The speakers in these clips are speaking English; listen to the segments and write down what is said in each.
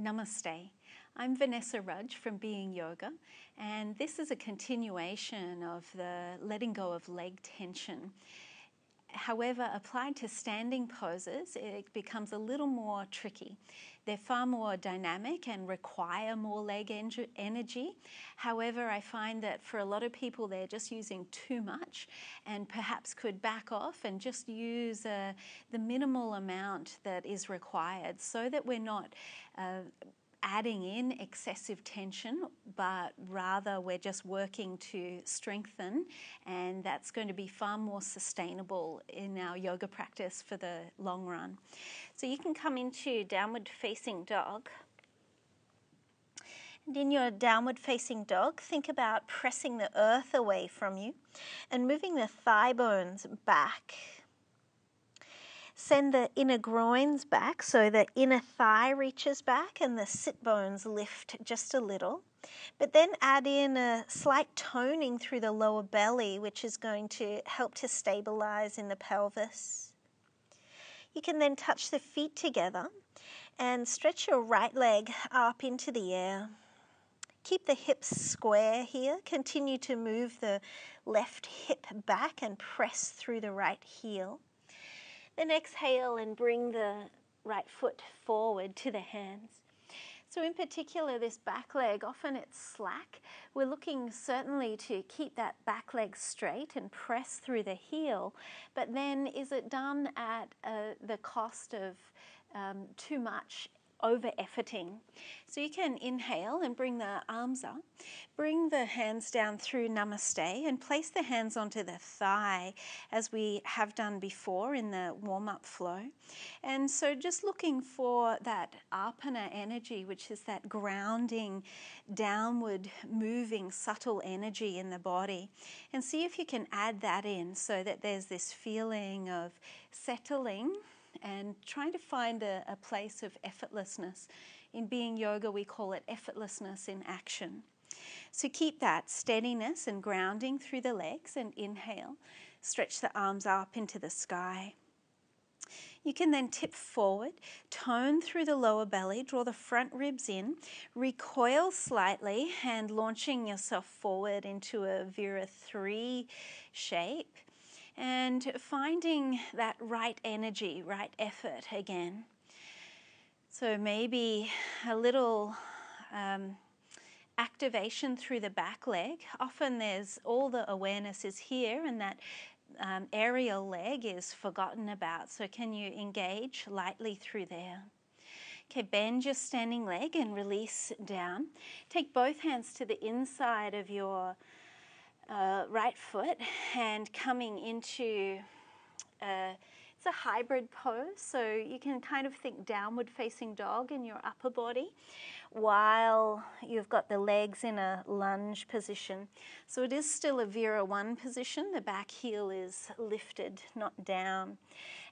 Namaste. I'm Vanessa Rudge from Being Yoga, and this is a continuation of the letting go of leg tension. However, applied to standing poses, it becomes a little more tricky. They're far more dynamic and require more leg energy. However, I find that for a lot of people, they're just using too much and perhaps could back off and just use the minimal amount that is required so that we're not adding in excessive tension, but rather we're just working to strengthen, and that's going to be far more sustainable in our yoga practice for the long run. So you can come into downward facing dog. And in your downward facing dog, think about pressing the earth away from you and moving the thigh bones back. Send the inner groins back so the inner thigh reaches back and the sit bones lift just a little. But then add in a slight toning through the lower belly, which is going to help to stabilize in the pelvis. You can then touch the feet together and stretch your right leg up into the air. Keep the hips square here. Continue to move the left hip back and press through the right heel. Then exhale and bring the right foot forward to the hands. So in particular, this back leg, often it's slack. We're looking certainly to keep that back leg straight and press through the heel, but then is it done at the cost of too much over-efforting? So you can inhale and bring the arms up, bring the hands down through Namaste and place the hands onto the thigh as we have done before in the warm-up flow. And so just looking for that Apana energy, which is that grounding, downward moving, subtle energy in the body, and see if you can add that in so that there's this feeling of settling and trying to find a place of effortlessness. In Being Yoga, we call it effortlessness in action. So keep that steadiness and grounding through the legs and inhale. Stretch the arms up into the sky. You can then tip forward, tone through the lower belly, draw the front ribs in, recoil slightly and launching yourself forward into a Vira 3 shape. And finding that right energy, right effort again. So maybe a little activation through the back leg. Often there's all the awareness is here and that aerial leg is forgotten about. So can you engage lightly through there? Okay, bend your standing leg and release down. Take both hands to the inside of your right foot and coming into it's a hybrid pose, so you can kind of think downward facing dog in your upper body while you've got the legs in a lunge position. So it is still a Vira 1 position. The back heel is lifted, not down.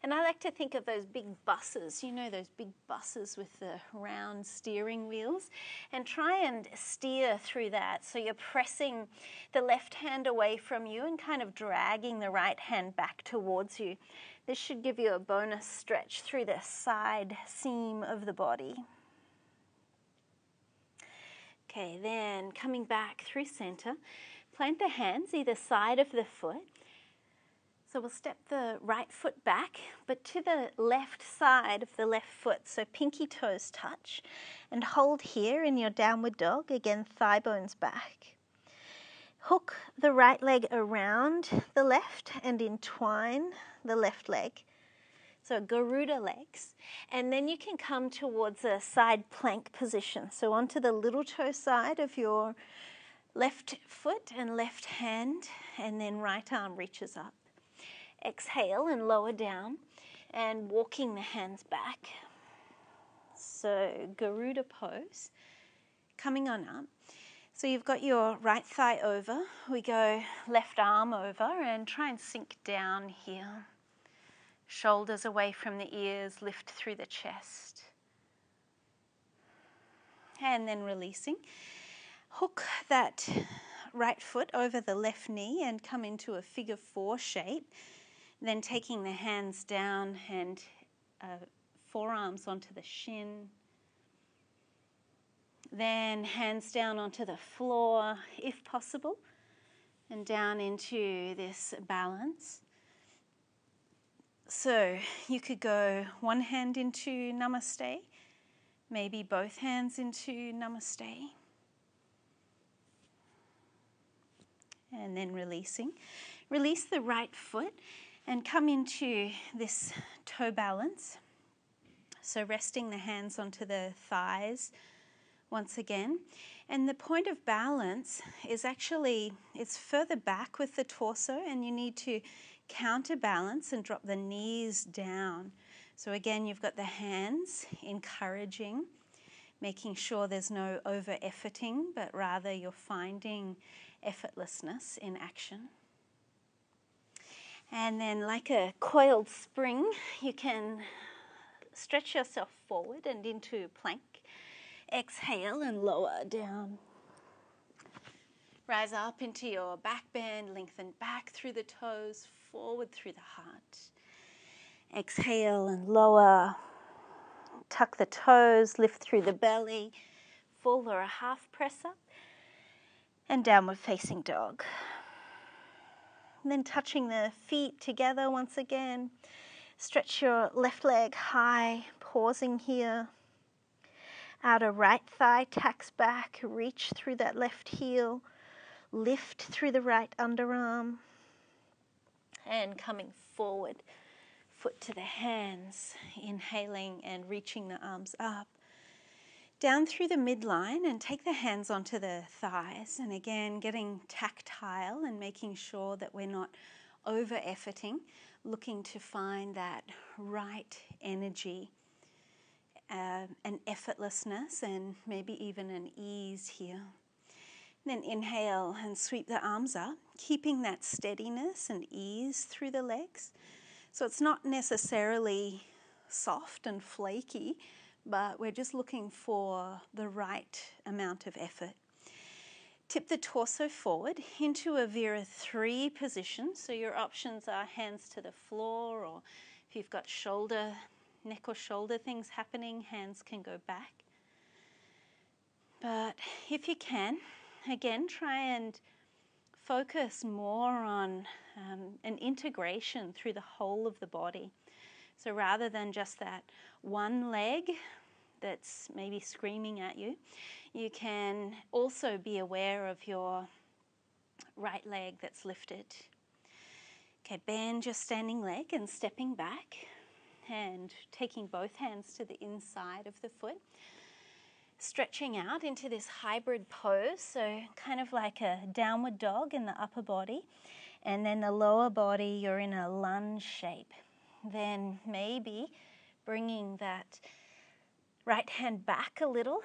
And I like to think of those big buses, you know, those big buses with the round steering wheels, and try and steer through that. So you're pressing the left hand away from you and kind of dragging the right hand back towards you. This should give you a bonus stretch through the side seam of the body. Okay, then coming back through center, plant the hands either side of the foot. So we'll step the right foot back, but to the left side of the left foot, so pinky toes touch, and hold here in your downward dog, again thigh bones back. Hook the right leg around the left and entwine the left leg. So Garuda legs. And then you can come towards a side plank position. So onto the little toe side of your left foot and left hand, and then right arm reaches up. Exhale and lower down and walking the hands back. So Garuda pose, coming on up. So you've got your right thigh over. We go left arm over and try and sink down here. Shoulders away from the ears, lift through the chest. And then releasing. Hook that right foot over the left knee and come into a figure 4 shape. Then taking the hands down and forearms onto the shin. Then hands down onto the floor if possible, and down into this balance. So you could go one hand into Namaste, maybe both hands into Namaste, and then releasing. Release the right foot and come into this toe balance. So resting the hands onto the thighs once again. And the point of balance is actually, it's further back with the torso, and you need to counterbalance and drop the knees down. So again, you've got the hands encouraging, making sure there's no over-efforting, but rather you're finding effortlessness in action. And then like a coiled spring, you can stretch yourself forward and into plank. Exhale and lower down. Rise up into your back bend, lengthen back through the toes, forward through the heart. Exhale and lower. Tuck the toes, lift through the belly, full or a half press up, and downward facing dog. And then touching the feet together once again. Stretch your left leg high, pausing here. Outer right thigh tacks back, reach through that left heel, lift through the right underarm, and coming forward, foot to the hands, inhaling and reaching the arms up. Down through the midline and take the hands onto the thighs, and again getting tactile and making sure that we're not over-efforting, looking to find that right energy, an effortlessness and maybe even an ease here. Then inhale and sweep the arms up, keeping that steadiness and ease through the legs. So it's not necessarily soft and flaky, but we're just looking for the right amount of effort. Tip the torso forward into a Vira 3 position. So your options are hands to the floor, or if you've got neck or shoulder things happening, hands can go back. But if you can, again, try and focus more on an integration through the whole of the body. So rather than just that one leg that's maybe screaming at you, you can also be aware of your right leg that's lifted. Okay, bend your standing leg and stepping back and taking both hands to the inside of the foot. Stretching out into this hybrid pose, so kind of like a downward dog in the upper body, and then the lower body you're in a lunge shape. Then maybe bringing that right hand back a little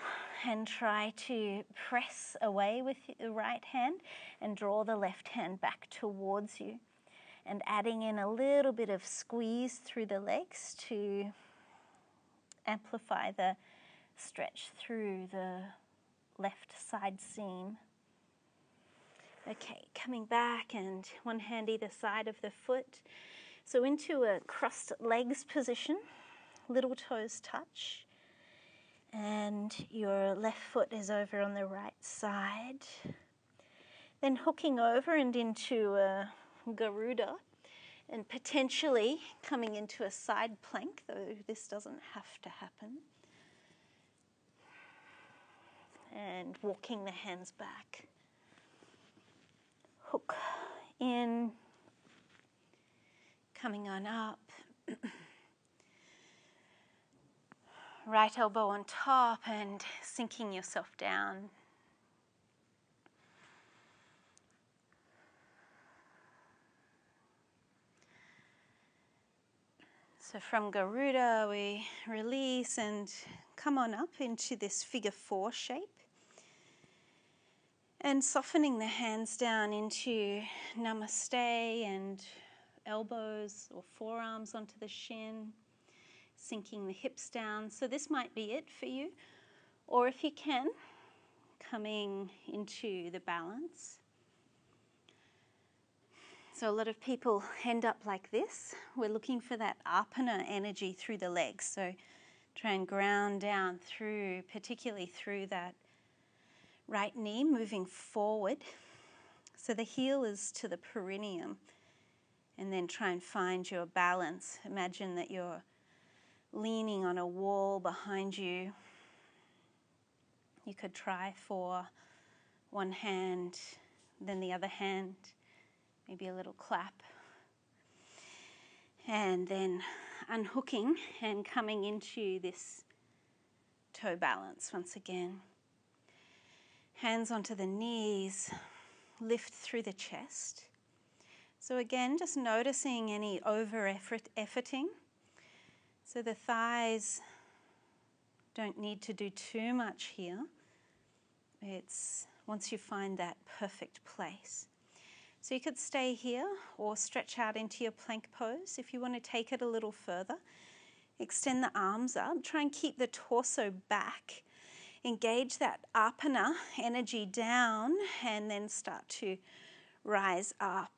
and try to press away with the right hand and draw the left hand back towards you, and adding in a little bit of squeeze through the legs to amplify the stretch through the left side seam. Okay, coming back and one hand either side of the foot. So into a crossed legs position, little toes touch, and your left foot is over on the right side. Then hooking over and into a Garuda, and potentially coming into a side plank, though this doesn't have to happen. And walking the hands back. Hook in, coming on up. Right elbow on top and sinking yourself down. So from Garuda we release and come on up into this figure 4 shape. And softening the hands down into Namaste and elbows or forearms onto the shin, sinking the hips down. So this might be it for you. Or if you can, coming into the balance. So a lot of people end up like this. We're looking for that apana energy through the legs. So try and ground down through, particularly through that Right knee moving forward. So the heel is to the perineum. And then try and find your balance. Imagine that you're leaning on a wall behind you. You could try for one hand, then the other hand, maybe a little clap. And then unhooking and coming into this toe balance once again. Hands onto the knees, lift through the chest. So again, just noticing any efforting. So the thighs don't need to do too much here. It's once you find that perfect place. So you could stay here or stretch out into your plank pose. If you want to take it a little further, extend the arms up. Try and keep the torso back. Engage that apana energy down and then start to rise up.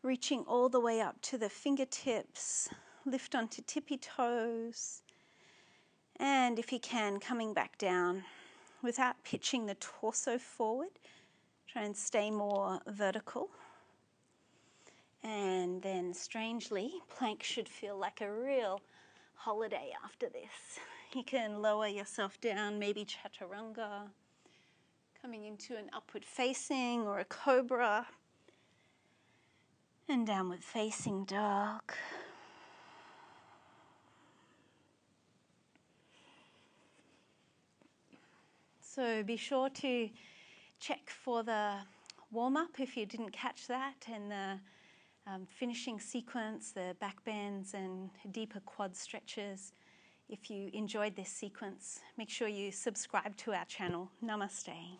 Reaching all the way up to the fingertips, lift onto tippy toes, and if you can, coming back down without pitching the torso forward. Try and stay more vertical. And then strangely, plank should feel like a real holiday after this. You can lower yourself down, maybe chaturanga, coming into an upward facing or a cobra. And downward facing dog. So be sure to check for the warm-up if you didn't catch that, and the finishing sequence, the back bends and deeper quad stretches. If you enjoyed this sequence, make sure you subscribe to our channel. Namaste.